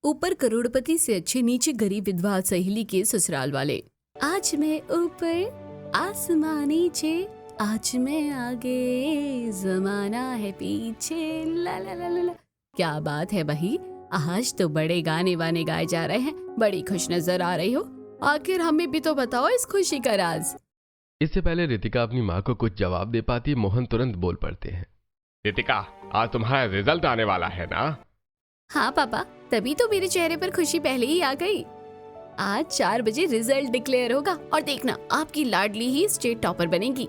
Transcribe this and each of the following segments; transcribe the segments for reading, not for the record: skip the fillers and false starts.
ऊपर करोड़पति से अच्छे, नीचे गरीब विधवा सहेली के ससुराल वाले। आज मैं ऊपर आसमां नीचे, आज मैं आगे जमाना है पीछे। ला ला ला ला ला। क्या बात है भाई, आज तो बड़े गाने वाने गाए जा रहे हैं। बड़ी खुश नजर आ रही हो। आखिर हमें भी तो बताओ इस खुशी का राज। इससे पहले रितिका अपनी माँ को कुछ जवाब दे पाती, मोहन तुरंत बोल पड़ते हैं। रितिका, आज तुम्हारा रिजल्ट आने वाला है ना? हाँ पापा, तभी तो मेरे चेहरे पर खुशी पहले ही आ गई। आज 4 बजे रिजल्ट डिक्लेयर होगा और देखना आपकी लाडली ही स्टेट टॉपर बनेगी।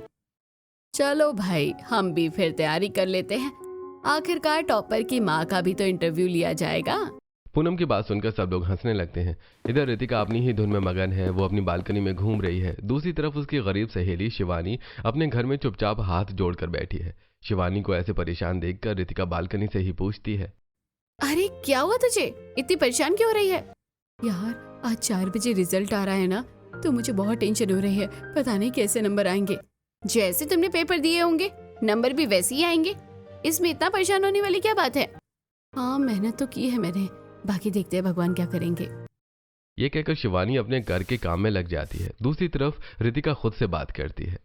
चलो भाई, हम भी फिर तैयारी कर लेते हैं। आखिरकार टॉपर की माँ का भी तो इंटरव्यू लिया जाएगा। पूनम की बात सुनकर सब लोग हंसने लगते हैं। इधर रितिका अपनी ही धुन में मगन है। वो अपनी बालकनी में घूम रही है। दूसरी तरफ उसकी गरीब सहेली शिवानी अपने घर में चुपचाप हाथ जोड़कर बैठी है। शिवानी को ऐसे परेशान देखकर रितिका बालकनी से ही पूछती है, अरे क्या हुआ तुझे, इतनी परेशान क्यों हो रही है? यार आज 4 बजे रिजल्ट आ रहा है ना, तो मुझे बहुत टेंशन हो रही है। पता नहीं कैसे नंबर आएंगे। जैसे तुमने पेपर दिए होंगे नंबर भी वैसे ही आएंगे। इसमें इतना परेशान होने वाली क्या बात है? हाँ, मेहनत तो की है मैंने, बाकी देखते हैं भगवान क्या करेंगे। ये कहकर शिवानी अपने घर के काम में लग जाती है। दूसरी तरफ रितिका खुद से बात करती है,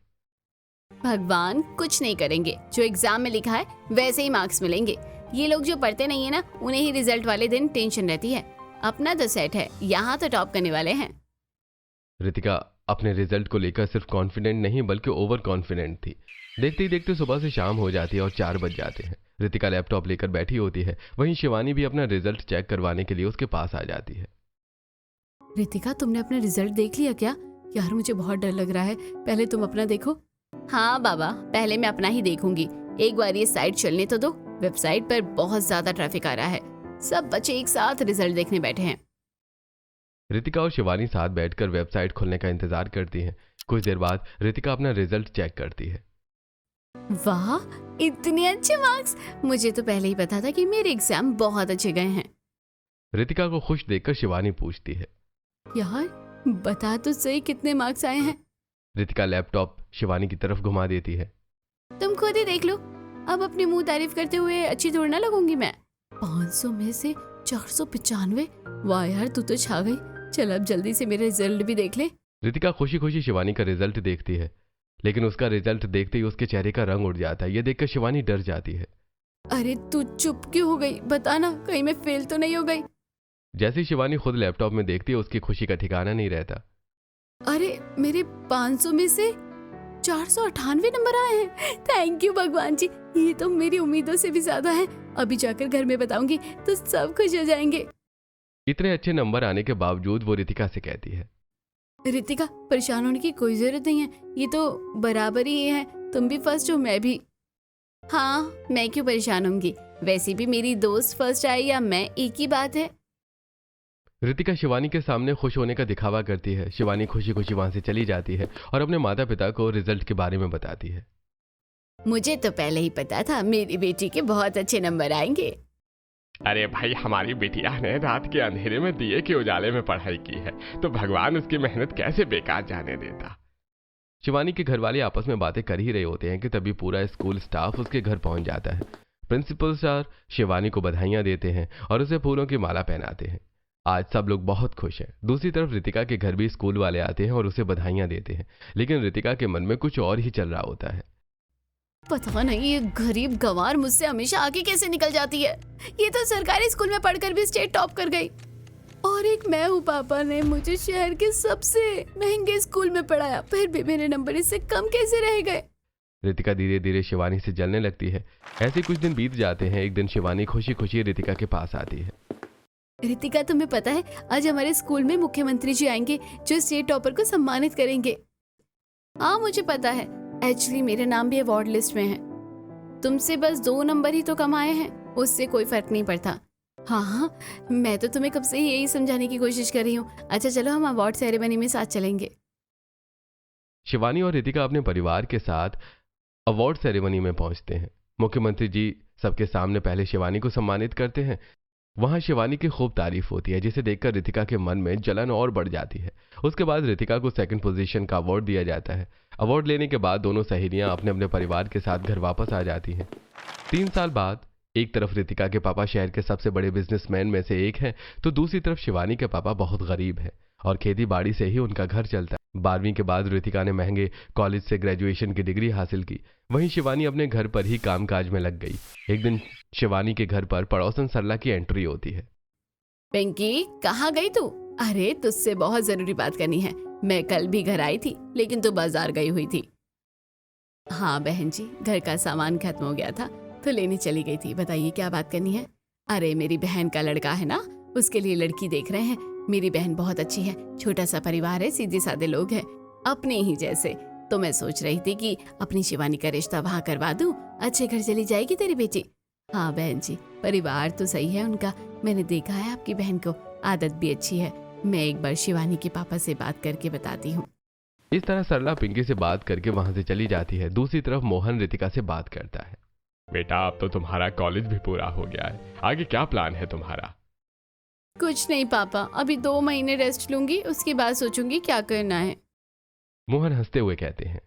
भगवान कुछ नहीं करेंगे, जो एग्जाम में लिखा है वैसे ही मार्क्स मिलेंगे। ये लोग जो पढ़ते नहीं है ना, उन्हें ही रिजल्ट वाले दिन टेंशन रहती है। अपना तो सेट है, यहाँ तो टॉप करने वाले हैं। रितिका अपने रिजल्ट को लेकर सिर्फ कॉन्फिडेंट नहीं बल्कि ओवर कॉन्फिडेंट थी। देखते ही देखते सुबह से शाम हो जाती है और 4 बज जाते हैं। रितिका लैपटॉप लेकर बैठी होती है। वहीं शिवानी भी अपना रिजल्ट चेक करवाने के लिए उसके पास आ जाती है। रितिका, तुमने अपना रिजल्ट देख लिया क्या? यार मुझे बहुत डर लग रहा है, पहले तुम अपना देखो। हाँ बाबा, पहले मैं अपना ही देखूंगी। एक बार ये साइट चलने तो दो। वेबसाइट पर बहुत ज्यादा ट्रैफिक आ रहा है। सब बच्चे एक साथ रिजल्ट देखने बैठे हैं। रितिका और शिवानी साथ बैठकर वेबसाइट खुलने का इंतजार करती हैं। कुछ देर बाद रितिका अपना रिजल्ट चेक करती है। वाह, इतने अच्छे मार्क्स! मुझे तो पहले ही पता था कि मेरे एग्जाम बहुत अच्छे गए हैं। रितिका को खुश देखकर शिवानी पूछती है, यार बता तो सही, कितने मार्क्स आए हैं? रितिका लैपटॉप शिवानी की तरफ घुमा देती है। तुम खुद ही देख लो। अब अपनी मुंह तारीफ करते हुए अच्छी थोड़ी ना लगूंगी मैं। 500 में से 495। वाह यार, तू तो छा गई। चल अब जल्दी से मेरा रिजल्ट भी देख ले। रितिका खुशी खुशी शिवानी का रिजल्ट देखती है, लेकिन उसका रिजल्ट देखते ही उसके चेहरे का रंग उड़ जाता है। यह देखकर शिवानी डर जाती है। अरे तू चुप क्यों हो गई? बताना, कहीं मैं फेल तो नहीं हो गई? जैसे ही शिवानी खुद लैपटॉप में देखती है, उसकी खुशी का ठिकाना नहीं रहता। अरे मेरे 500 में से 498 नंबर आए हैं। थैंक यू भगवान जी, ये तो मेरी उम्मीदों से भी ज्यादा है। अभी जाकर घर में बताऊंगी तो सब खुश हो जाएंगे। इतने अच्छे नंबर आने के बावजूद वो रितिका से कहती है, रितिका, परेशान होने की कोई जरूरत नहीं है। ये तो बराबर ही है, तुम भी फर्स्ट हो मैं भी। हाँ, मैं क्यों परेशान होंगी? वैसे भी मेरी दोस्त फर्स्ट आई या मैं, एक ही बात है। रितिका शिवानी के सामने खुश होने का दिखावा करती है। शिवानी खुशी खुशी वहां से चली जाती है और अपने माता पिता को रिजल्ट के बारे में बताती है। मुझे तो पहले ही पता था मेरी बेटी के बहुत अच्छे नंबर आएंगे। अरे भाई, हमारी बिटिया ने रात के अंधेरे में दिए के उजाले में पढ़ाई की है, तो भगवान उसकी मेहनत कैसे बेकार जाने देता। शिवानी के घर वाले आपस में बातें कर ही रहे होते हैं कि तभी पूरा स्कूल स्टाफ उसके घर पहुंच जाता है। प्रिंसिपल सर शिवानी को बधाइयां देते हैं और उसे फूलों की माला पहनाते हैं। आज सब लोग बहुत खुश हैं। दूसरी तरफ रितिका के घर भी स्कूल वाले आते हैं और उसे बधाइयां देते हैं, लेकिन रितिका के मन में कुछ और ही चल रहा होता है। पता नहीं ये गरीब गंवार मुझसे हमेशा आगे कैसे निकल जाती है। ये तो सरकारी स्कूल में पढ़कर भी स्टेट टॉप कर गई, और एक मैं हूँ, पापा ने मुझे शहर के सबसे महंगे स्कूल में पढ़ाया, फिर भी मेरे नंबर इससे कम कैसे रह गए? रितिका धीरे धीरे शिवानी से जलने लगती है। ऐसे कुछ दिन बीत जाते हैं। एक दिन शिवानी खुशी खुशी रितिका के पास आती है। रितिका, तुम्हें पता है आज हमारे स्कूल में मुख्यमंत्री जी आएंगे जो स्टेट टॉपर को सम्मानित करेंगे। हाँ मुझे पता है, एक्चुअली मेरा नाम भी अवार्ड लिस्ट में है। तुमसे बस 2 नंबर ही तो कम आए हैं, उससे कोई फर्क नहीं पड़ता। हाँ हाँ, मैं तो तुम्हें कब से ही यही समझाने की कोशिश कर रही हूँ। अच्छा चलो, हम अवार्ड सेरेमनी में साथ चलेंगे। शिवानी और रितिका अपने परिवार के साथ अवार्ड सेरेमनी में पहुंचते हैं। मुख्यमंत्री जी सबके सामने पहले शिवानी को सम्मानित करते हैं। वहां शिवानी की खूब तारीफ होती है, जिसे देखकर रितिका के मन में जलन और बढ़ जाती है। उसके बाद रितिका को 2nd पोजीशन का अवार्ड दिया जाता है। अवार्ड लेने के बाद दोनों सहेलियां अपने अपने परिवार के साथ घर वापस आ जाती हैं। 3 साल बाद एक तरफ रितिका के पापा शहर के सबसे बड़े बिजनेसमैन में से एक हैं, तो दूसरी तरफ शिवानी के पापा बहुत गरीब हैं और खेती बाड़ी से ही उनका घर चलता है। 12वीं के बाद रितिका ने महंगे कॉलेज से ग्रेजुएशन की डिग्री हासिल की। वहीं शिवानी अपने घर पर ही कामकाज में लग गई। एक दिन शिवानी के घर पर पड़ोसन सरला की एंट्री होती है। पिंकी, कहाँ गई तू? अरे तुझसे बहुत जरूरी बात करनी है। मैं कल भी घर आई थी, लेकिन तू बाजार गई हुई थी। हाँ बहन जी, घर का सामान खत्म हो गया था तो लेने चली गई थी। बताइए क्या बात करनी है? अरे मेरी बहन का लड़का है ना, उसके लिए लड़की देख रहे हैं। मेरी बहन बहुत अच्छी है, छोटा सा परिवार है, सीधे साधे लोग हैं, अपने ही जैसे। तो मैं सोच रही थी कि अपनी शिवानी का रिश्ता वहाँ करवा दूं, अच्छे घर चली जाएगी तेरी बेटी। हाँ बहन जी, परिवार तो सही है उनका, मैंने देखा है आपकी बहन को, आदत भी अच्छी है। मैं एक बार शिवानी के पापा से बात करके बताती हूँ। इस तरह सरला पिंकी से बात करके वहां से चली जाती है। दूसरी तरफ मोहन रितिका से बात करता है। बेटा, अब तो तुम्हारा कॉलेज भी पूरा हो गया है, आगे क्या प्लान है तुम्हारा? कुछ नहीं पापा, अभी 2 महीने रेस्ट लूंगी, उसके बाद सोचूंगी क्या करना है। मोहन हंसते हुए कहते हैं।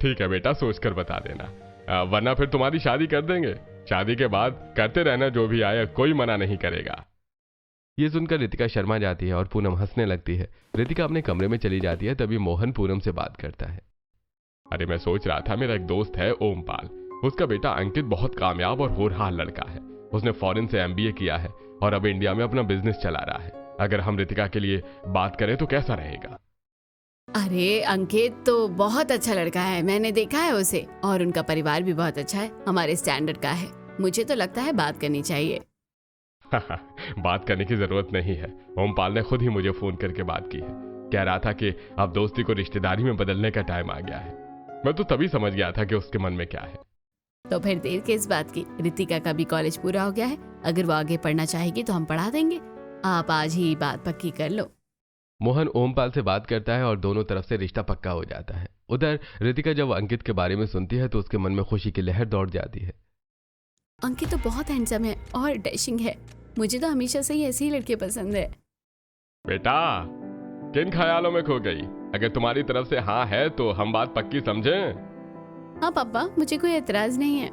ठीक है बेटा, सोच कर बता देना, वरना फिर तुम्हारी शादी कर देंगे। शादी के बाद करते रहना जो भी आए, कोई मना नहीं करेगा। ये सुनकर रितिका शर्मा जाती है और पूनम हंसने लगती है। रितिका अपने कमरे में चली जाती है। तभी मोहन पूनम से बात करता है। अरे मैं सोच रहा था, मेरा एक दोस्त है ओमपाल, उसका बेटा अंकित बहुत कामयाब और होनहार लड़का है। उसने फॉरेन से MBA किया है और अब इंडिया में अपना बिजनेस चला रहा है। अगर हम रितिका के लिए बात करें तो कैसा रहेगा? अरे अंकित तो बहुत अच्छा लड़का है, मैंने देखा है उसे, और उनका परिवार भी बहुत अच्छा है, हमारे स्टैंडर्ड का है। मुझे तो लगता है बात करनी चाहिए। बात करने की जरूरत नहीं है, ओमपाल ने खुद ही मुझे फोन करके बात की है। कह रहा था कि अब दोस्ती को रिश्तेदारी में बदलने का टाइम आ गया है। मैं तो तभी समझ गया था कि उसके मन में क्या है। तो फिर देर किस बात की? रितिका का भी कॉलेज पूरा हो गया है, अगर वो आगे पढ़ना चाहेगी तो हम पढ़ा देंगे। आप आज ही बात पक्की कर लो। मोहन ओमपाल से बात करता है और दोनों तरफ से रिश्ता पक्का हो जाता है। उधर रितिका जब अंकित के बारे में सुनती है तो उसके मन में खुशी की लहर दौड़ जाती है। अंकित तो बहुत हैंडसम है और डैशिंग है, मुझे तो हमेशा से ही ऐसे ही लड़के पसंद है। बेटा, किन ख्यालों में खो गई? अगर तुम्हारी तरफ से हाँ है तो हम बात पक्की समझें। हाँ पापा, मुझे कोई एतराज नहीं है।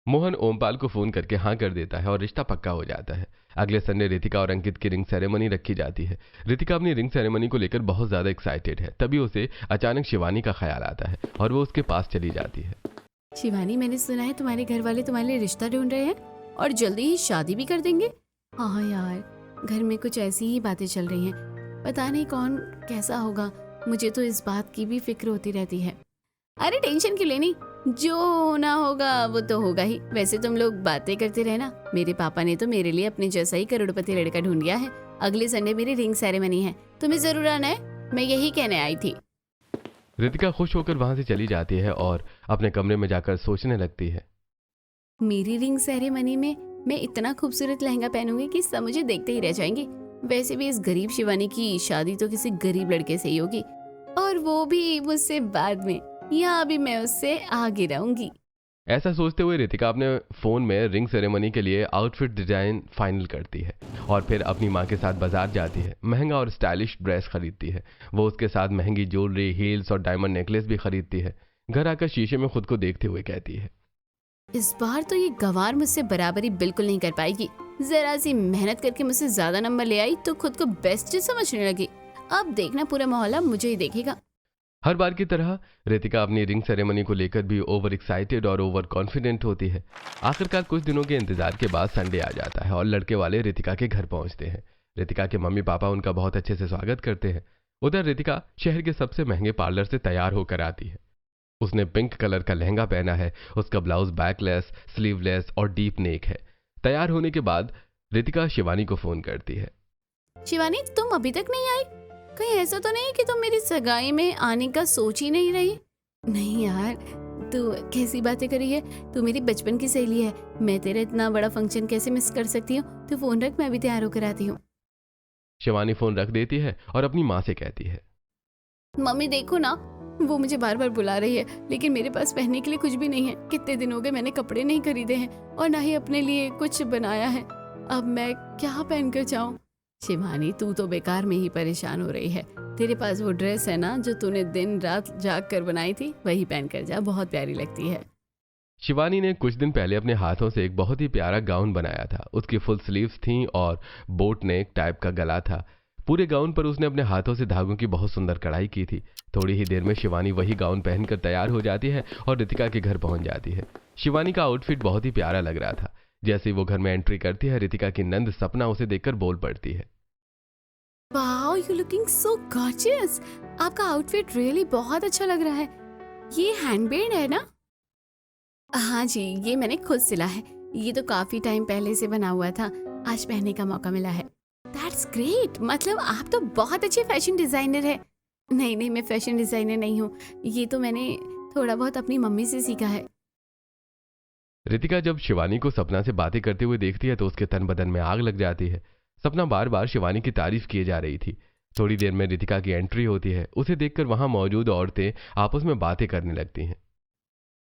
मोहन ओमपाल को फोन करके हाँ कर देता है और रिश्ता पक्का हो जाता है। अगले संडे रितिका और अंकित की रिंग सेरेमनी रखी जाती है। रितिका अपनी रिंग सेरेमनी को लेकर बहुत ज्यादा एक्साइटेड है। तभी उसे अचानक शिवानी का ख्याल आता है और वो उसके पास चली जाती है। शिवानी, मैंने सुना है तुम्हारे घर वाले तुम्हारे लिए रिश्ता ढूंढ रहे हैं और जल्दी ही शादी भी कर देंगे। हाँ यार, घर में कुछ ऐसी ही बातें चल रही हैं, पता नहीं कौन कैसा होगा। मुझे तो इस बात की भी फिक्र होती रहती है। अरे टेंशन क्यों लेनी, जो होना होगा वो तो होगा ही। वैसे तुम लोग बातें करते रहना, मेरे पापा ने तो मेरे लिए अपने जैसा ही करोड़पति लड़का ढूंढ लिया है। अगले संडे मेरी रिंग सेरेमनी है, तुम्हें जरूर आना है, मैं यही कहने आई थी। रितिका खुश होकर वहां से चली जाती है और अपने कमरे में जाकर सोचने लगती है। मेरी रिंग सेरेमनी में मैं इतना खूबसूरत लहंगा पहनूंगी कि सब मुझे देखते ही रह जाएंगे। वैसे भी इस गरीब शिवानी की शादी तो किसी गरीब लड़के से ही होगी, और वो भी मुझसे बाद में, या अभी मैं उससे आगे रहूंगी। ऐसा सोचते हुए रितिका अपने फोन में रिंग सेरेमनी के लिए आउटफिट डिजाइन फाइनल करती है और फिर अपनी माँ के साथ बाजार जाती है। महंगा और स्टाइलिश ड्रेस खरीदती है। वो उसके साथ महंगी ज्वेलरी, हील्स और डायमंड नेकलेस भी खरीदती है। घर आकर शीशे में खुद को देखते हुए कहती है, इस बार तो ये गंवार मुझसे बराबरी बिल्कुल नहीं कर पाएगी। जरा सी मेहनत करके मुझसे ज्यादा नंबर ले आई तो खुद को बेस्ट समझने लगी। अब देखना पूरा मोहल्ला मुझे ही देखेगा। हर बार की तरह रितिका अपनी रिंग सेरेमनी को लेकर भी ओवर एक्साइटेड और ओवर कॉन्फिडेंट होती है। आखिरकार कुछ दिनों के इंतजार के बाद संडे आ जाता है और लड़के वाले रितिका के घर पहुंचते हैं। रितिका के मम्मी पापा उनका बहुत अच्छे से स्वागत करते हैं। उधर रितिका शहर के सबसे महंगे पार्लर से तैयार होकर आती है। उसने पिंक कलर का लहंगा पहना है। उसका ब्लाउज बैकलेस, स्लीवलेस और डीप नेक है। तैयार होने के बाद रितिका शिवानी को फोन करती है। शिवानी, तुम अभी तक नहीं आई? कहीं ऐसा तो नहीं कि तुम मेरी सगाई में आने का सोच ही नहीं रही? नहीं यार, तू कैसी बातें कर रही है? तू मेरी बचपन की सहेली है, मैं तेरा इतना बड़ा फंक्शन कैसे मिस कर सकती हूँ? तू फोन रख, मैं अभी तैयार होकर आती हूँ। शिवानी फोन रख देती है और अपनी माँ से कहती है, मम्मी देखो ना, वो मुझे बार बार बुला रही है, लेकिन मेरे पास पहनने के लिए कुछ भी नहीं है। कितने दिन हो गए मैंने कपड़े नहीं खरीदे हैं और ना ही अपने लिए कुछ बनाया है। अब मैं क्या पहन कर जाऊं? शिवानी, तू तो बेकार में ही परेशान हो रही है। तेरे पास वो ड्रेस है ना जो तूने दिन रात जाग कर बनाई थी, वही पहन कर जा, बहुत प्यारी लगती है। शिवानी ने कुछ दिन पहले अपने हाथों से एक बहुत ही प्यारा गाउन बनाया था। उसकी फुल स्लीव्स थीं और बोट नेक टाइप का गला था। पूरे गाउन पर उसने अपने हाथों से धागों की बहुत सुंदर कढ़ाई की थी। थोड़ी ही देर में शिवानी वही गाउन पहनकर तैयार हो जाती है और रितिका के घर पहुंच जाती है। शिवानी का आउटफिट बहुत ही प्यारा लग रहा था। जैसे ही वो घर में एंट्री करती है, रितिका की नंद सपना उसे देखकर बोल पड़ती है, wow, you looking so gorgeous. आपका आउटफिट रियली बहुत अच्छा लग रहा है। ये हैंडमेड है ना? हाँ जी, ये मैंने खुद सिला है। ये तो काफी टाइम पहले से बना हुआ था, आज पहनने का मौका मिला है। दैट्स ग्रेट, मतलब आप तो बहुत अच्छे फैशन डिजाइनर है। नहीं नहीं, मैं फैशन डिजाइनर नहीं हूँ, ये तो मैंने थोड़ा बहुत अपनी मम्मी से सीखा है। रितिका जब शिवानी को सपना से बातें करते हुए देखती है तो उसके तन बदन में आग लग जाती है। सपना बार बार शिवानी की तारीफ किए जा रही थी। थोड़ी देर में रितिका की एंट्री होती है। उसे देखकर वहां मौजूद औरतें आपस में बातें करने लगती हैं।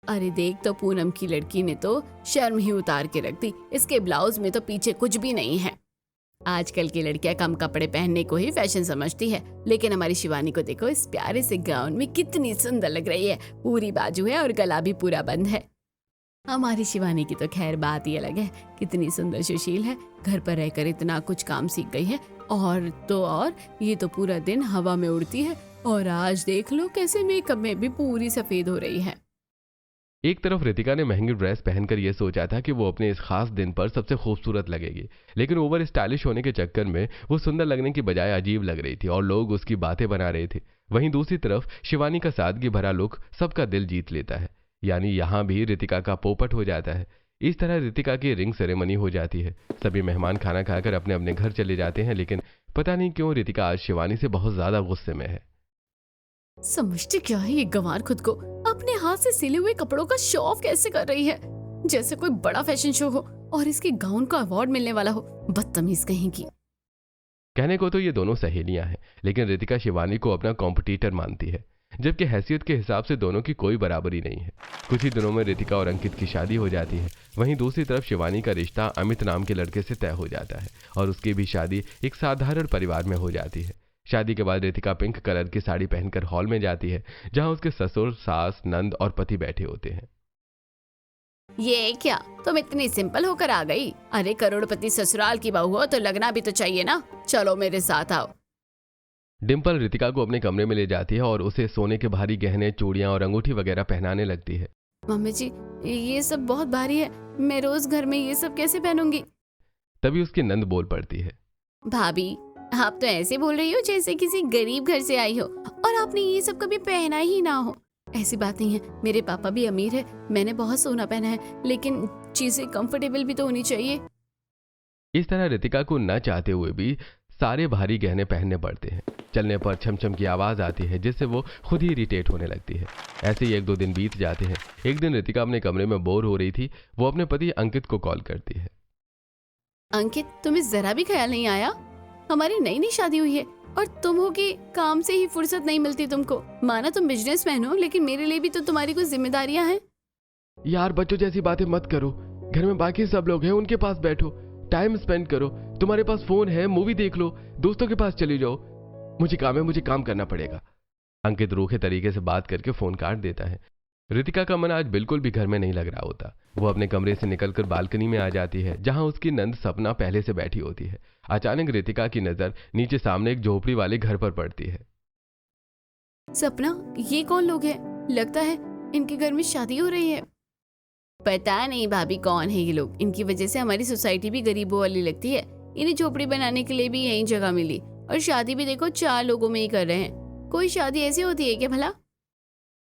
अरे देख, तो पूनम की लड़की ने तो शर्म ही उतार के रख दी। इसके ब्लाउज में तो पीछे कुछ भी नहीं है। आजकल की लड़कियां कम कपड़े पहनने को ही फैशन समझती है, लेकिन हमारी शिवानी को देखो, इस प्यारे से गाउन में कितनी सुंदर लग रही है। पूरी बाजू है और गला भी पूरा बंद है। हमारी शिवानी की तो खैर बात ही अलग है, कितनी सुंदर सुशील है। घर पर रहकर इतना कुछ काम सीख गई है, और तो और ये तो पूरा दिन हवा में उड़ती है, और आज देख लो कैसे मेकअप में भी पूरी सफेद हो रही है। एक तरफ रितिका ने महंगी ड्रेस पहनकर यह सोचा था कि वो अपने इस खास दिन पर सबसे खूबसूरत लगेगी, लेकिन ओवर स्टाइलिश होने के चक्कर में वो सुंदर लगने की बजाय अजीब लग रही थी और लोग उसकी बातें बना रहे थे। वहीं दूसरी तरफ शिवानी का सादगी भरा लुक सबका दिल जीत लेता है, यानी यहाँ भी रितिका का पोपट हो जाता है। इस तरह रितिका की रिंग सेरेमनी हो जाती है। सभी मेहमान खाना खाकर अपने अपने घर चले जाते हैं, लेकिन पता नहीं क्यों रितिका आज शिवानी से बहुत ज्यादा गुस्से में है। समझते क्या है ये गंवार, खुद को अपने हाथ से सिले हुए कपड़ों का शो ऑफ कैसे कर रही है, जैसे कोई बड़ा फैशन शो हो और इसके गाउन का अवार्ड मिलने वाला हो। बदतमीज कहीं की। कहने को तो ये दोनों सहेलियां हैं, लेकिन रितिका शिवानी को अपना कॉम्पिटिटर मानती है, जबकि हैसियत के हिसाब से दोनों की कोई बराबरी नहीं है। कुछ ही दिनों में रितिका और अंकित की शादी हो जाती है। वहीं दूसरी तरफ शिवानी का रिश्ता अमित नाम के लड़के से तय हो जाता है और उसकी भी शादी एक साधारण परिवार में हो जाती है। शादी के बाद रितिका पिंक कलर की साड़ी पहनकर हॉल में जाती है, जहां उसके ससुर, सास, नंद और पति बैठे होते हैं। ये क्या, तुम इतनी सिंपल होकर आ गई? अरे करोड़पति ससुराल की बहू हो तो लगना भी तो चाहिए ना। चलो मेरे साथ आओ। डिम्पल रितिका को अपने कमरे में ले जाती है और उसे सोने के भारी गहने, चूड़ियां और अंगूठी वगैरह पहनाने लगती है। मम्मी जी, ये सब बहुत भारी है, मैं रोज घर में ये सब कैसे पहनूंगी? तभी उसकी नंद बोल पड़ती है, भाभी, आप तो ऐसे बोल रही हो जैसे किसी गरीब घर से आई हो और आपने ये सब कभी पहना ही ना हो। ऐसी बात नहीं है, मेरे पापा भी अमीर है, मैंने बहुत सोना पहना है, लेकिन चीजें कंफर्टेबल भी तो होनी चाहिए। इस तरह रितिका को न चाहते हुए भी सारे भारी गहने पहनने पड़ते हैं। चलने पर छम-छम की आवाज आती है, जिससे वो खुद ही इरिटेट होने लगती है। ऐसे ही 1-2 दिन बीत जाते हैं। एक दिन रितिका अपने कमरे में बोर हो रही थी। वो अपने पति अंकित को कॉल करती है। अंकित, तुम्हें जरा भी ख्याल नहीं आया? हमारी नई नई शादी हुई है और तुम हो कि काम से ही फुर्सत नहीं मिलती तुमको। माना तुम बिजनेसमैन हो, लेकिन मेरे लिए भी तो तुम्हारी कुछ जिम्मेदारियां हैं। यार बच्चों जैसी बातें मत करो। घर में बाकी सब लोग हैं, उनके पास बैठो, टाइम स्पेंड करो। तुम्हारे पास फोन है, मूवी देख लो, दोस्तों के पास चली जाओ। मुझे काम है, मुझे काम करना पड़ेगा। अंकित रूखे तरीके से बात करके फोन काट देता है। रितिका का मन आज बिल्कुल भी घर में नहीं लग रहा होता। वो अपने कमरे से निकलकर बालकनी में आ जाती है, जहां उसकी नंद सपना पहले से बैठी होती है। अचानक रितिका की नजर नीचे सामने एक झोपड़ी वाले घर पर पड़ती है। सपना, ये कौन लोग हैं? लगता है इनके घर में शादी हो रही है। पता नहीं भाभी कौन है ये लोग। इनकी वजह से हमारी सोसाइटी भी गरीबों वाली लगती है। इन्हें झोपड़ी बनाने के लिए भी यही जगह मिली, और शादी भी देखो 4 लोगों में ही कर रहे हैं। कोई शादी ऐसी होती है क्या भला?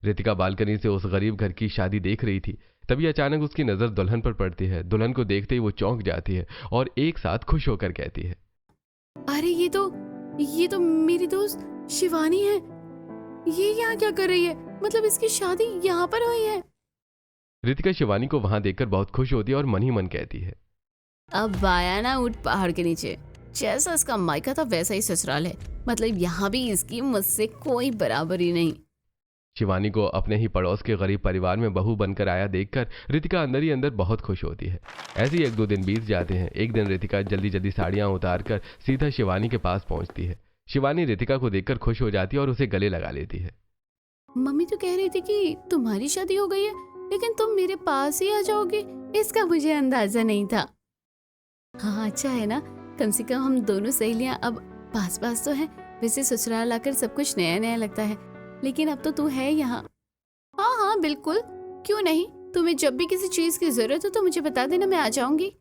रितिका बालकनी से उस गरीब घर की शादी देख रही थी। तभी अचानक उसकी नजर दुल्हन पर पड़ती है। दुल्हन को देखते ही वो चौंक जाती है और एक साथ खुश होकर कहती है, अरे ये तो मेरी दोस्त शिवानी है। ये यहाँ क्या कर रही है? मतलब इसकी शादी यहाँ पर हुई है। रितिका शिवानी को वहां देखकर बहुत खुश होती है और मन ही मन कहती है, अब आया ना ऊंट पहाड़ के नीचे। जैसा इसका मायका था वैसा ही ससुराल है। मतलब यहाँ भी इसकी मुझसे कोई बराबरी नहीं। शिवानी को अपने ही पड़ोस के गरीब परिवार में बहू बनकर आया देखकर रितिका अंदर ही अंदर बहुत खुश होती है। ऐसे ही 1-2 दिन बीत जाते हैं। एक दिन रितिका जल्दी जल्दी साड़ियां उतारकर सीधा शिवानी के पास पहुंचती है। शिवानी रितिका को देखकर खुश हो जाती है और उसे गले लगा लेती है। मम्मी तो कह रही थी कि तुम्हारी शादी हो गई है, लेकिन तुम मेरे पास ही आ जाओगे, इसका मुझे अंदाजा नहीं था। हाँ अच्छा है ना, कम से कम हम दोनों सहेलियां अब पास पास तो हैं। वैसे ससुराल आकर सब कुछ नया नया लगता है, लेकिन अब तो तू है यहाँ। हाँ हाँ बिल्कुल, क्यों नहीं, तुम्हें जब भी किसी चीज की जरूरत हो तो मुझे बता देना, मैं आ जाऊंगी।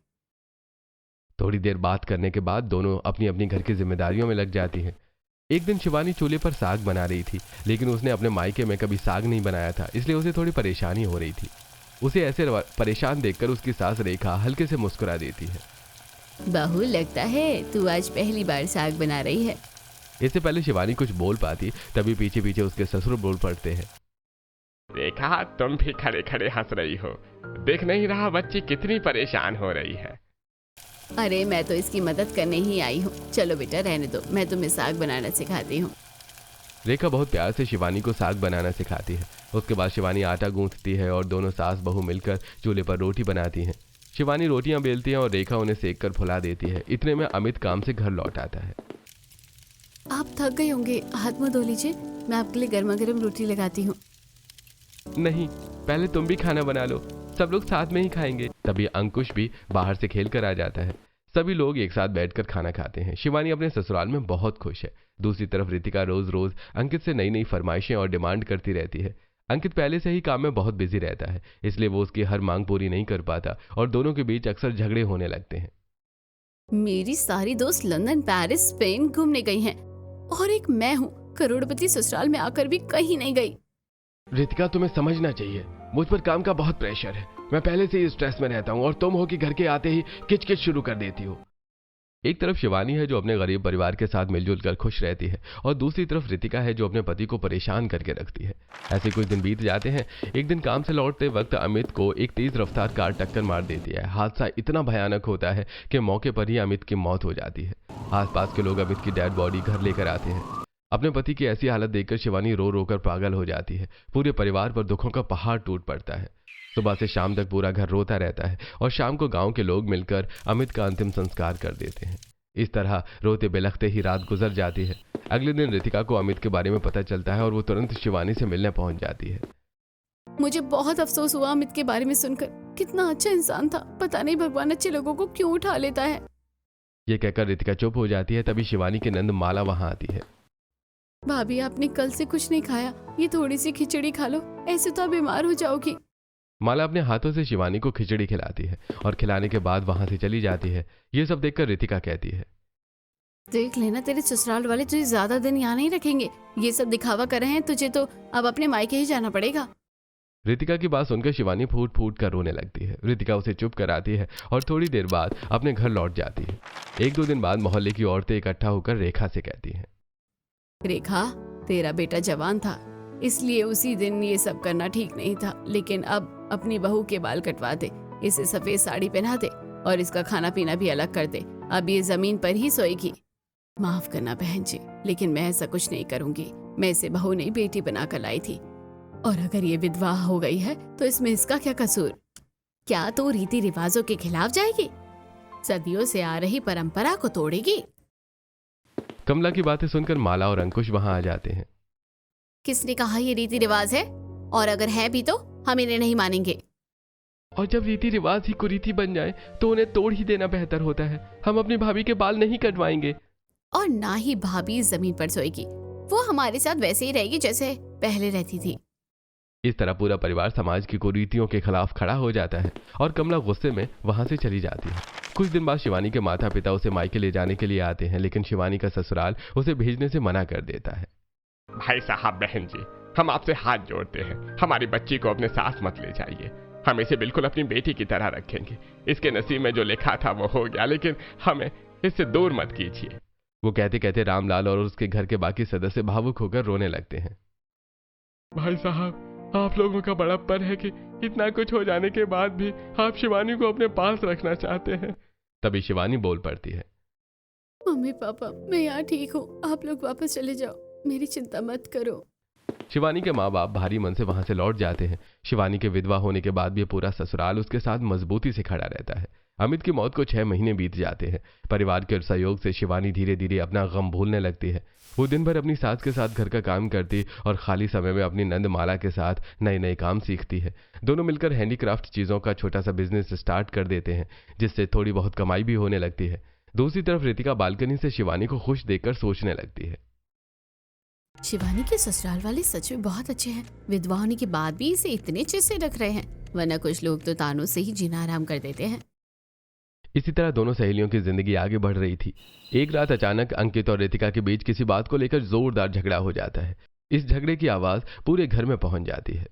थोड़ी देर बात करने के बाद दोनों अपनी अपनी घर की जिम्मेदारियों में लग जाती हैं। एक दिन शिवानी चूल्हे पर साग बना रही थी, लेकिन उसने अपने मायके में कभी साग नहीं बनाया था, इसलिए उसे थोड़ी परेशानी हो रही थी। उसे ऐसे परेशान देखकर उसकी सास रेखा हल्के से मुस्कुरा देती है। बहू, लगता है तू आज पहली बार साग बना रही है। इससे पहले शिवानी कुछ बोल पाती, तभी पीछे पीछे उसके ससुर बोल पड़ते हैं। देखा, तुम भी खड़े खड़े हंस रही हो, देख नहीं रहा बच्ची कितनी परेशान हो रही है। अरे मैं तो इसकी मदद करने ही आई हूँ, चलो बेटा रहने दो, मैं तुम्हें साग बनाना सिखाती हूँ। रेखा बहुत प्यार से शिवानी को साग बनाना सिखाती है। उसके बाद शिवानी आटा गूंथती है और दोनों सास बहू मिलकर चूल्हे पर रोटी बनाती हैं। शिवानी रोटियां बेलती है और रेखा उन्हें सेक कर फुला देती है। इतने में अमित काम से घर लौट आता है। आप थक गए होंगे, हाथ मुंह धो लीजिए, मैं आपके लिए गर्मा गर्म रोटी लगाती हूँ। नहीं, पहले तुम भी खाना बना लो, सब लोग साथ में ही खाएंगे। तभी अंकुश भी बाहर से खेल कर आ जाता है। सभी लोग एक साथ बैठकर खाना खाते हैं। शिवानी अपने ससुराल में बहुत खुश है। दूसरी तरफ रितिका रोज रोज अंकित से नई नई फरमाइशें और डिमांड करती रहती है। अंकित पहले से ही काम में बहुत बिजी रहता है, इसलिए वो उसकी हर मांग पूरी नहीं कर पाता और दोनों के बीच अक्सर झगड़े होने लगते हैं। मेरी सारी दोस्त लंदन, पेरिस, स्पेन घूमने गई हैं और एक मैं हूँ करोड़पति ससुराल में आकर भी कहीं नहीं गई। रितिका, तुम्हें समझना चाहिए, मुझ पर काम का बहुत प्रेशर है। मैं पहले से ही स्ट्रेस में रहता हूँ और तुम हो कि घर के आते ही किचकिच शुरू कर देती हो। एक तरफ शिवानी है जो अपने गरीब परिवार के साथ मिलजुल कर खुश रहती है और दूसरी तरफ रितिका है जो अपने पति को परेशान करके रखती है। ऐसे कुछ दिन बीत जाते हैं। एक दिन काम से लौटते वक्त अमित को एक तेज रफ्तार कार टक्कर मार देती है। हादसा इतना भयानक होता है कि मौके पर ही अमित की मौत हो जाती है। आसपास के लोग अमित की डेड बॉडी घर लेकर आते हैं। अपने पति की ऐसी हालत देखकर शिवानी रो रो कर पागल हो जाती है। पूरे परिवार पर दुखों का पहाड़ टूट पड़ता है। सुबह से शाम तक पूरा घर रोता रहता है और शाम को गांव के लोग मिलकर अमित का अंतिम संस्कार कर देते हैं। इस तरह रोते बिलखते ही रात गुजर जाती है। अगले दिन रितिका को अमित के बारे में पता चलता है और वो तुरंत शिवानी से मिलने पहुंच जाती है। मुझे बहुत अफसोस हुआ अमित के बारे में सुनकर, कितना अच्छा इंसान था, पता नहीं भगवान अच्छे लोगों को क्यों उठा लेता है। ये कहकर रितिका चुप हो जाती है। तभी शिवानी की नंद माला वहां आती है। भाभी, आपने कल से कुछ नहीं खाया, ये थोड़ी सी खिचड़ी खा लो, ऐसे तो आप बीमार हो जाओगी। माला अपने हाथों से शिवानी को खिचड़ी खिलाती है और खिलाने के बाद वहां से चली जाती है। ये सब देखकर रितिका कहती है, देख लेना, तेरे ससुराल वाले तुझे ज्यादा दिन यहाँ नहीं रखेंगे। ये सब दिखावा कर रहे हैं, तुझे तो अब अपने मायके ही जाना पड़ेगा। रितिका की बात सुनकर शिवानी फूट फूट कर रोने लगती है। रितिका उसे चुप कराती है और थोड़ी देर बाद अपने घर लौट जाती है। एक दो दिन बाद मोहल्ले की औरतें इकट्ठा होकर रेखा से कहती हैं, रेखा, तेरा बेटा जवान था, इसलिए उसी दिन ये सब करना ठीक नहीं था, लेकिन अब अपनी बहू के बाल कटवा दे, इसे सफेद साड़ी पहना दे और इसका खाना पीना भी अलग कर दे। अब ये जमीन पर ही सोएगी। माफ करना बहन जी, लेकिन मैं ऐसा कुछ नहीं करूंगी। मैं इसे बहू नहीं बेटी बनाकर लाई थी, और अगर ये विधवा हो गई है तो इसमें इसका क्या कसूर? क्या तू रीति रिवाजों के खिलाफ जाएगी? सदियों से आ रही परंपरा को तोड़ेगी? कमला की बातें सुनकर माला और अंकुश वहां आ जाते हैं। किसने कहा ये रीति रिवाज है? और अगर है भी तो हम इन्हें नहीं मानेंगे। और जब रीति रिवाज ही कुरीति बन जाए तो उन्हें तोड़ ही देना बेहतर होता है। हम अपनी भाभी के बाल नहीं कटवाएंगे। और ना ही भाभी जमीन पर सोएगी, वो हमारे साथ वैसे ही रहेगी जैसे पहले रहती थी। इस तरह पूरा परिवार समाज की कुरीतियों के खिलाफ खड़ा हो जाता है और कमला गुस्से में वहां से चली जाती है। कुछ दिन बाद शिवानी के माता पिता उसे मायके ले जाने के लिए आते हैं, लेकिन शिवानी का ससुराल उसे भेजने से मना कर देता है। भाई साहब, बहन जी, हम आपसे हाथ जोड़ते हैं, हमारी बच्ची को अपने साथ मत ले जाइए। हम इसे बिल्कुल अपनी बेटी की तरह रखेंगे। इसके नसीब में जो लिखा था वो हो गया, लेकिन हमें इससे दूर मत कीजिए। वो कहते कहते रामलाल और उसके घर के बाकी सदस्य भावुक होकर रोने लगते हैं। भाई साहब, आप लोगों का बड़प्पन है कि इतना कुछ हो जाने के बाद भी आप शिवानी को अपने पास रखना चाहते हैं। तभी शिवानी बोल पड़ती है, मम्मी पापा, मैं यहाँ ठीक हूँ, आप लोग वापस चले जाओ, मेरी चिंता मत करो। शिवानी के माँ बाप भारी मन से वहां से लौट जाते हैं। शिवानी के विधवा होने के बाद भी पूरा ससुराल उसके साथ मजबूती से खड़ा रहता है। अमित की मौत को 6 महीने बीत जाते हैं। परिवार के सहयोग से शिवानी धीरे धीरे अपना गम भूलने लगती है। वो दिन भर अपनी सास के साथ घर का काम करती और खाली समय में अपनी नंद माला के साथ नए नए काम सीखती है। दोनों मिलकर हैंडीक्राफ्ट चीज़ों का छोटा सा बिजनेस स्टार्ट कर देते हैं, जिससे थोड़ी बहुत कमाई भी होने लगती है। दूसरी तरफ रितिका बालकनी से शिवानी को खुश देखकर सोचने लगती है। शिवानी के ससुराल वाले सच में बहुत अच्छे हैं। विधवा होने के बाद भी इसे इतने अच्छे से रख रहे हैं, वरना कुछ लोग तो तानों से ही जीना आराम कर देते हैं। इसी तरह दोनों सहेलियों की जिंदगी आगे बढ़ रही थी। एक रात अचानक अंकित और रितिका के बीच किसी बात को लेकर जोरदार झगड़ा हो जाता है। इस झगड़े की आवाज पूरे घर में पहुंच जाती है।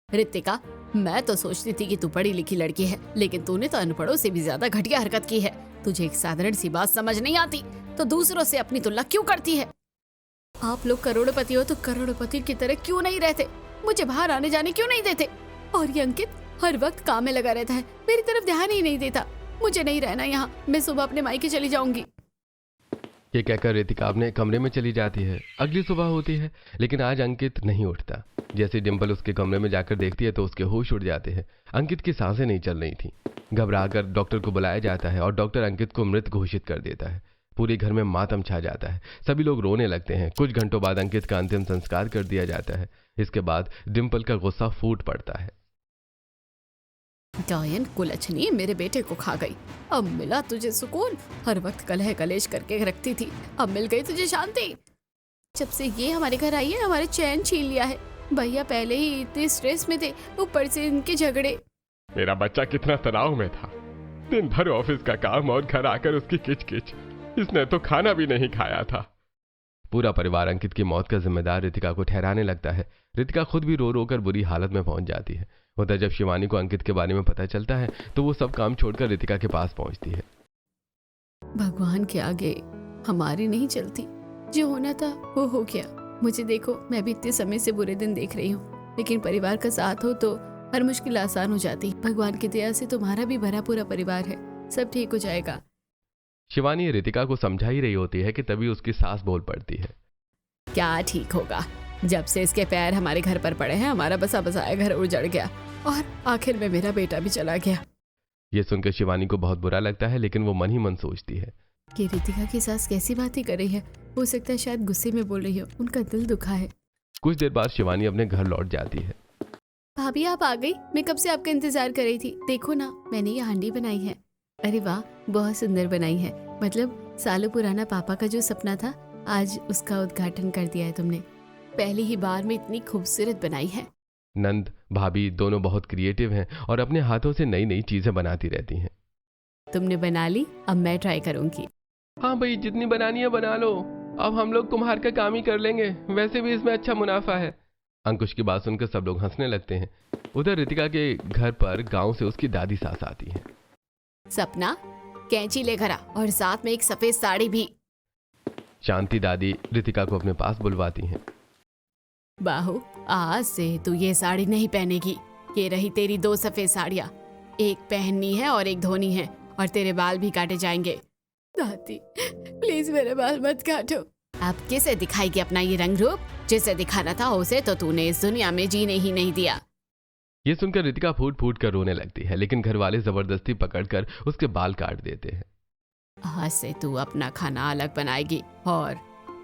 रितिका, मैं तो सोचती थी कि तू पढ़ी लिखी लड़की है, लेकिन तूने तो अनपढ़ों से भी ज्यादा घटिया हरकत की है। तुझे एक साधारण सी बात समझ नहीं आती तो दूसरों से अपनी तुलना क्यों करती है? आप लोग करोड़पति हो तो करोड़पति की तरह क्यों नहीं रहते? मुझे बाहर आने जाने क्यों नहीं देते? और ये अंकित हर वक्त काम में लगा रहता है, मेरी तरफ ध्यान ही नहीं देता। मुझे नहीं रहना यहाँ, मैं सुबह अपने मायके चली जाऊंगी। ये कहकर रितिका अपने कमरे में चली जाती है। अगली सुबह होती है, लेकिन आज अंकित नहीं उठता। जैसे डिम्पल उसके कमरे में जाकर देखती है तो उसके होश उड़ जाते हैं। अंकित की सांसें नहीं चल रही थी। घबराकर डॉक्टर को बुलाया जाता है और डॉक्टर अंकित को मृत घोषित कर देता है। पूरे घर में मातम छा जाता है। सभी लोग रोने लगते हैं। कुछ घंटों बाद अंकित का अंतिम संस्कार कर दिया जाता है। इसके बाद डिम्पल का गुस्सा फूट पड़ता है। गायन कुलच्छनी मेरे बेटे को खा गई। अब मिला तुझे सुकून? हर वक्त कलह कलेश करके रखती थी, अब मिल गई तुझे शांति। जब से ये हमारे घर आई है, हमारे चैन छीन लिया है। भैया पहले ही इतने स्ट्रेस में थे, ऊपर से इनके झगड़े। मेरा बच्चा कितना तनाव में था। दिन भर ऑफिस का काम और घर आकर उसकी किचकिच। इसने तो खाना भी नहीं खाया था। पूरा परिवार अंकित की मौत का जिम्मेदार रितिका को ठहराने लगता है। रितिका खुद भी रो रो कर बुरी हालत में पहुंच जाती है। होता जब शिवानी को अंकित के बारे में पता चलता है तो वो सब काम छोड़कर रितिका के पास पहुंचती है। भगवान के आगे हमारी नहीं चलती, जो होना था वो हो गया। मुझे देखो, मैं भी इतने समय से बुरे दिन देख रही हूँ, लेकिन परिवार का साथ हो तो हर मुश्किल आसान हो जाती। भगवान की दया से तुम्हारा भी भरा पूरा परिवार है, सब ठीक हो जाएगा। शिवानी रितिका को समझा ही रही होती है कि तभी उसकी सास बोल पड़ती है। क्या ठीक होगा? जब से इसके पैर हमारे घर पर पड़े हैं, हमारा बसा बसाया घर उजड़ गया और आखिर में मेरा बेटा भी चला गया। ये सुनकर शिवानी को बहुत बुरा लगता है, लेकिन वो मन ही मन सोचती है कि रितिका की सास कैसी बातें कर रही है। हो सकता है शायद गुस्से में बोल रही हो, उनका दिल दुखा है। कुछ देर बाद शिवानी अपने घर लौट जाती है। भाभी आप आ गई? मैं कब से आपका इंतजार कर रही थी। देखो ना, मैंने ये हांडी बनाई है। अरे वाह, बहुत सुंदर बनाई है। मतलब सालों पुराना पापा का जो सपना था, आज उसका उद्घाटन कर दिया है तुमने। पहली ही बार में इतनी खूबसूरत बनाई है। नंद भाभी दोनों बहुत क्रिएटिव हैं और अपने हाथों से नई नई चीजें बनाती रहती हैं। तुमने बना ली, अब मैं ट्राई करूंगी। हाँ भाई, जितनी बनानी है बना लो। अब हम लोग कुम्हार का काम ही कर लेंगे, वैसे भी इसमें अच्छा मुनाफा है। अंकुश की बात सुनकर सब लोग हंसने लगते हैं। उधर रितिका के घर पर गांव से उसकी दादी सास आती है। सपना, कैंची लेकर आ और साथ में एक सफेद साड़ी भी। शांति दादी रितिका को अपने पास बुलवाती हैं। बाहू, आज से तू ये साड़ी नहीं पहनेगी। ये रही तेरी 2 सफेद साड़ियाँ, एक पहननी है और एक धोनी है, और तेरे बाल भी काटे जाएंगे। दादी प्लीज मेरे बाल मत काटो। अब किसे दिखाएगी अपना ये रंग रूप? जिसे दिखाना था उसे तो तूने इस दुनिया में जीने ही नहीं दिया। ये सुनकर रितिका फूट फूट कर रोने लगती है, लेकिन घर वाले जबरदस्ती पकड़कर उसके बाल काट देते हैं। आज से तू अपना खाना अलग बनाएगी और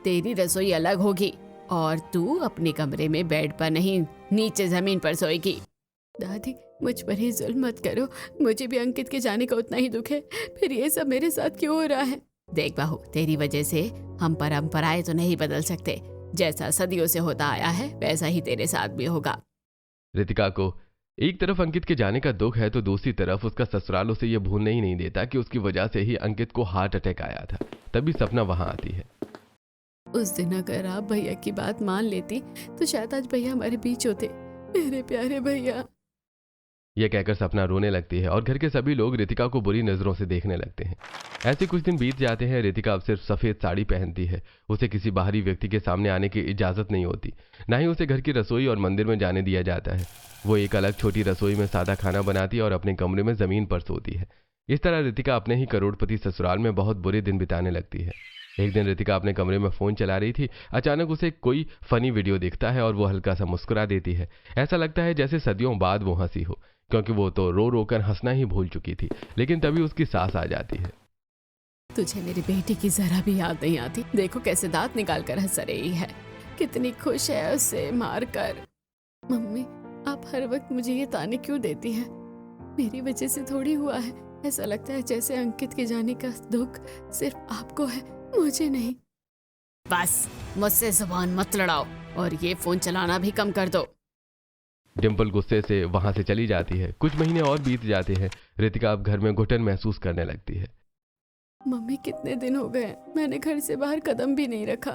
तेरी रसोई अलग होगी, और तू अपने कमरे में बेड पर नहीं, नीचे जमीन पर सोएगी। दादी मुझ पर ही जुल्म मत करो, मुझे भी अंकित के जाने का उतना ही दुख है, फिर ये सब मेरे साथ क्यों हो रहा है? देख बहू, तेरी वजह से हम परंपराएं तो नहीं बदल सकते। जैसा सदियों से होता आया है वैसा ही तेरे साथ भी होगा। रितिका को एक तरफ अंकित के जाने का दुख है तो दूसरी तरफ उसका ससुराल उसे यह भूलने ही नहीं देता कि उसकी वजह से ही अंकित को हार्ट अटैक आया था। तभी सपना वहां आती है। उस दिन अगर आप भैया की बात मान लेती तो शायद आज भैया हमारे बीच होते। मेरे प्यारे भैया। यह कहकर सपना रोने लगती है और घर के सभी लोग रितिका को बुरी नजरों से देखने लगते हैं। ऐसे कुछ दिन बीत जाते हैं। रितिका अब सिर्फ सफेद साड़ी पहनती है। उसे किसी बाहरी व्यक्ति के सामने आने की इजाजत नहीं होती, ना ही उसे घर की रसोई और मंदिर में जाने दिया जाता है। वो एक अलग छोटी रसोई में सादा खाना बनाती है और अपने कमरे में जमीन पर सोती है। इस तरह रितिका अपने ही करोड़पति ससुराल में बहुत बुरे दिन बिताने लगती है। एक दिन रितिका अपने कमरे में फोन चला रही थी। अचानक उसे कोई फनी वीडियो दिखता है और वो हल्का सा मुस्कुरा देती है। ऐसा लगता है जैसे सदियों बाद वो हंसी हो। क्योंकि वो तो रो रो कर हंसना ही भूल चुकी थी। लेकिन तभी उसकी सास आ जाती है। तुझे मेरी बेटी की जरा भी याद नहीं आती? देखो कैसे दांत निकाल कर हंस रही है, कितनी खुश है उसे मार कर। मम्मी, आप हर वक्त मुझे ये ताने क्यों देती हैं? मेरी वजह से थोड़ी हुआ है। ऐसा लगता है जैसे अंकित के जाने का दुख सिर्फ आपको है, मुझे नहीं। बस मुझसे जुबान मत लड़ाओ और ये फोन चलाना भी कम कर दो। डिम्पल गुस्से से वहां से चली जाती है। कुछ महीने और बीत जाते हैं। रितिका अब घर में घुटन महसूस करने लगती है। मम्मी, कितने दिन हो गए मैंने घर से बाहर कदम भी नहीं रखा।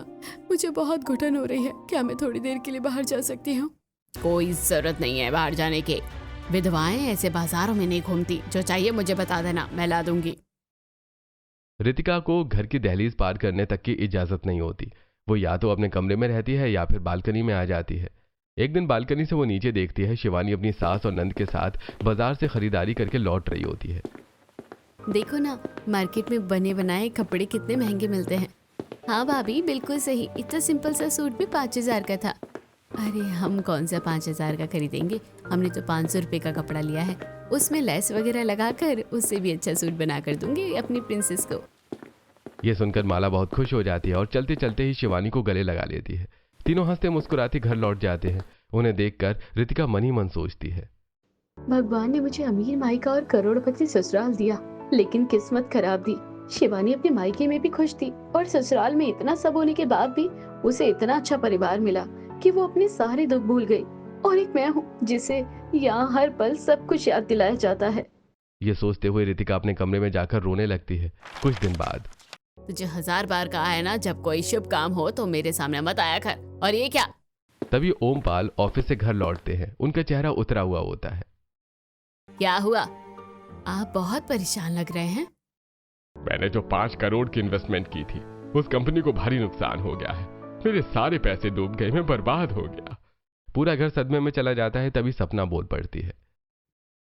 मुझे बहुत घुटन हो रही है। क्या मैं थोड़ी देर के लिए बाहर जा सकती हूँ? कोई जरूरत नहीं है बाहर जाने की। विधवाएं ऐसे बाजारों में नहीं घूमती। जो चाहिए मुझे बता देना, मैं ला दूंगी। रितिका को घर की दहलीज पार करने तक की इजाजत नहीं होती। वो या तो अपने कमरे में रहती है या फिर बालकनी में आ जाती है। एक दिन बालकनी से वो नीचे देखती है शिवानी अपनी सास और नंद के साथ बाजार से खरीदारी करके लौट रही होती है। देखो ना, मार्केट में बने बनाए कपड़े कितने महंगे मिलते हैं। हाँ भाभी, बिल्कुल सही। इतना सिंपल सा सूट भी 5,000 का था। अरे हम कौन सा 5,000 का खरीदेंगे, हमने तो 500 रुपये का कपड़ा लिया है। उसमें लेस वगैरह लगाकर उससे भी अच्छा सूट बना कर दूंगी अपनी प्रिंसेस को। ये सुनकर माला बहुत खुश हो जाती है और चलते चलते ही शिवानी को गले लगा लेती है। तीनों हंसते मुस्कुराते घर लौट जाते हैं। उन्हें देखकर रितिका मन ही मन सोचती है, भगवान ने मुझे अमीर मायका और करोड़पति ससुराल दिया, लेकिन किस्मत खराब दी। शिवानी अपने मायके में भी खुश थी और ससुराल में इतना सब होने के बाद भी उसे इतना अच्छा परिवार मिला कि वो अपने सारे दुख भूल गई। और एक मैं हूँ जिसे यहाँ हर पल सब कुछ याद दिलाया जाता है। ये सोचते हुए रितिका अपने कमरे में जाकर रोने लगती है। कुछ दिन बाद तुझे 1000 बार कहा है ना, जब कोई शुभ काम हो तो मेरे सामने मत आया कर। और ये क्या? तभी ओमपाल ऑफिस से घर लौटते हैं। उनका चेहरा उतरा हुआ होता है। क्या हुआ? आप बहुत परेशान लग रहे हैं। मैंने जो 5 करोड़ की इन्वेस्टमेंट की थी, उस कंपनी को भारी नुकसान हो गया है। मेरे सारे पैसे डूब गए, मैं बर्बाद हो गया। पूरा घर सदमे में चला जाता है। तभी सपना बोल पड़ती है,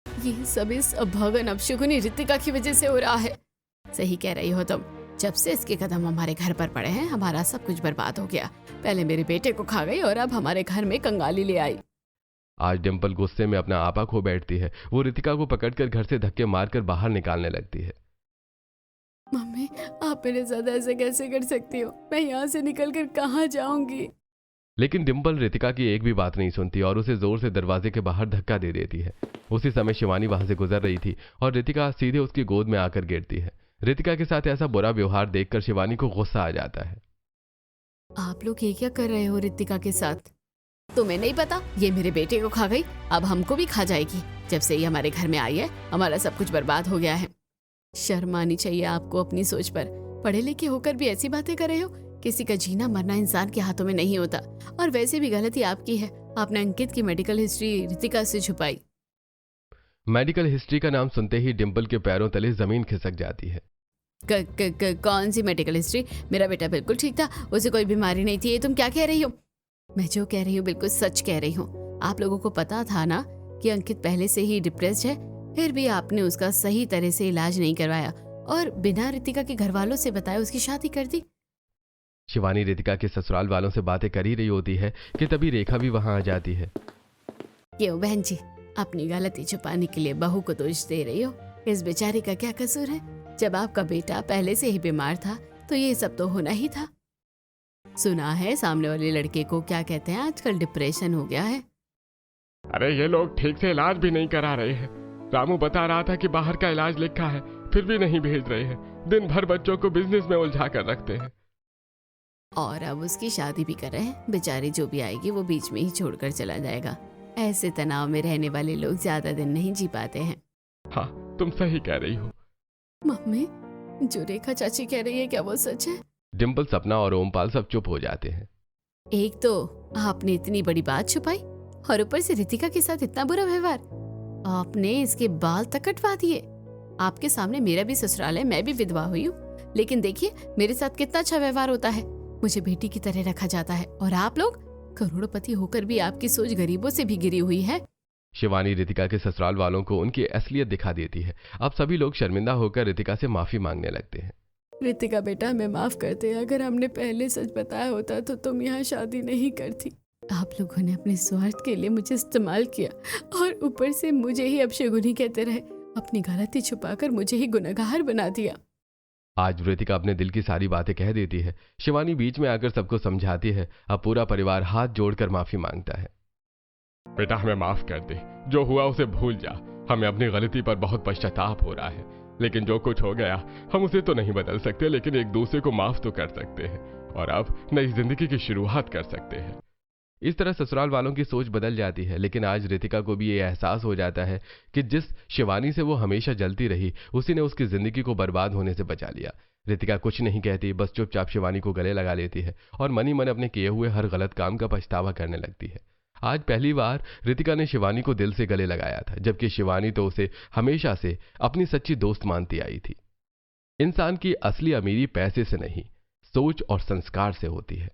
ये सब इस अभागन अपशकुनी रितिका की वजह से हो रहा है। सही कह रही हो तुम। जब से इसके कदम हमारे घर पर पड़े हैं, हमारा सब कुछ बर्बाद हो गया। पहले मेरे बेटे को खा गई और अब हमारे घर में कंगाली ले आई। आज डिम्पल गुस्से में अपना आपा खो बैठती है। वो रितिका को पकड़कर घर से धक्के मारकर बाहर निकालने लगती है। मम्मी, आप मेरे साथ ऐसे कैसे कर सकती हो? मैं यहाँ से निकलकर कहाँ जाऊंगी? लेकिन डिम्पल रितिका की एक भी बात नहीं सुनती और उसे जोर से दरवाजे के बाहर धक्का दे देती है। उसी समय शिवानी वहां से गुजर रही थी और रितिका सीधे उसकी गोद में आकर गिरती है। रितिका के साथ ऐसा बुरा व्यवहार देखकर शिवानी को गुस्सा आ जाता है। आप लोग ये क्या कर रहे हो रितिका के साथ? तुम्हें नहीं पता, ये मेरे बेटे को खा गई, अब हमको भी खा जाएगी। जब से ये हमारे घर में आई है, हमारा सब कुछ बर्बाद हो गया है। शर्म आनी चाहिए आपको अपनी सोच पर। पढ़े लिखे होकर भी ऐसी बातें कर रहे हो। किसी का जीना मरना इंसान के हाथों में नहीं होता। और वैसे भी गलती आपकी है, आपने अंकित की मेडिकल हिस्ट्री रितिका से छुपाई। मेडिकल हिस्ट्री का नाम सुनते ही डिम्पल के पैरों तले जमीन खिसक जाती है। कौन सी मेडिकल हिस्ट्री? मेरा बेटा बिल्कुल ठीक था, उसे कोई बीमारी नहीं थी। ये तुम क्या कह रही हो? मैं जो कह रही हूँ बिल्कुल सच कह रही हूँ। आप लोगों को पता था ना कि अंकित पहले से ही डिप्रेस्ड है, फिर भी आपने उसका सही तरह से इलाज नहीं करवाया और बिना रितिका के घर वालों से बताए उसकी शादी कर दी। शिवानी रितिका के ससुराल वालों से बातें कर ही रही होती है कि तभी रेखा भी वहां आ जाती है। क्यों बहन जी, अपनी गलती छुपाने के लिए बहू को दोष दे रही हो? इस बेचारी का क्या कसूर है? जब आपका बेटा पहले से ही बीमार था तो ये सब तो होना ही था। सुना है सामने वाले लड़के को क्या कहते हैं, आजकल डिप्रेशन हो गया है। अरे ये लोग ठीक से इलाज भी नहीं करा रहे हैं। रामू बता रहा था कि बाहर का इलाज लिखा है, फिर भी नहीं भेज रहे हैं। दिन भर बच्चों को बिजनेस में उलझा कर रखते हैं। और अब उसकी शादी भी कर रहे हैं। बेचारी जो भी आएगी वो बीच में ही छोड़कर चला जाएगा। ऐसे तनाव में रहने वाले लोग ज्यादा दिन नहीं जी पाते हैं। हाँ, तुम सही कह रही हो। मम्मी, जो रेखा चाची कह रही है क्या वो सच है? डिम्पल, सपना और ओमपाल सब चुप हो जाते हैं। एक तो आपने इतनी बड़ी बात छुपाई और ऊपर से रितिका के साथ इतना बुरा व्यवहार। आपने इसके बाल तक कटवा दिए। आपके सामने मेरा भी ससुराल है, मैं भी विधवा हुई हूँ, लेकिन देखिए मेरे साथ कितना अच्छा व्यवहार होता है। मुझे बेटी की तरह रखा जाता है और आप लोग करोड़पति होकर भी आपकी सोच गरीबों से भी गिरी हुई है। शिवानी रितिका के ससुराल वालों को उनकी असलियत दिखा देती है। अब सभी लोग शर्मिंदा होकर रितिका से माफी मांगने लगते हैं। रितिका बेटा, हमें माफ कर दे। अगर हमने पहले सच बताया होता तो तुम यहाँ शादी नहीं करती। आप लोगों ने अपने स्वार्थ के लिए मुझे इस्तेमाल किया और ऊपर से मुझे ही अपशगुनी कहते रहे। अपनी गलती छुपाकर मुझे ही गुनहगार बना दिया। आज रितिका अपने दिल की सारी बातें कह देती है। शिवानी बीच में आकर सबको समझाती है। अब पूरा परिवार हाथ जोड़कर माफी मांगता है। बेटा हमें माफ कर दे, जो हुआ उसे भूल जा। हमें अपनी गलती पर बहुत पश्चाताप हो रहा है, लेकिन जो कुछ हो गया हम उसे तो नहीं बदल सकते, लेकिन एक दूसरे को माफ तो कर सकते हैं और अब नई जिंदगी की शुरुआत कर सकते हैं। इस तरह ससुराल वालों की सोच बदल जाती है, लेकिन आज रितिका को भी ये एहसास हो जाता है कि जिस शिवानी से वो हमेशा जलती रही, उसी ने उसकी जिंदगी को बर्बाद होने से बचा लिया। रितिका कुछ नहीं कहती, बस चुपचाप शिवानी को गले लगा लेती है और मनी मन अपने किए हुए हर गलत काम का पछतावा करने लगती है। आज पहली बार रितिका ने शिवानी को दिल से गले लगाया था, जबकि शिवानी तो उसे हमेशा से अपनी सच्ची दोस्त मानती आई थी। इंसान की असली अमीरी पैसे से नहीं, सोच और संस्कार से होती है।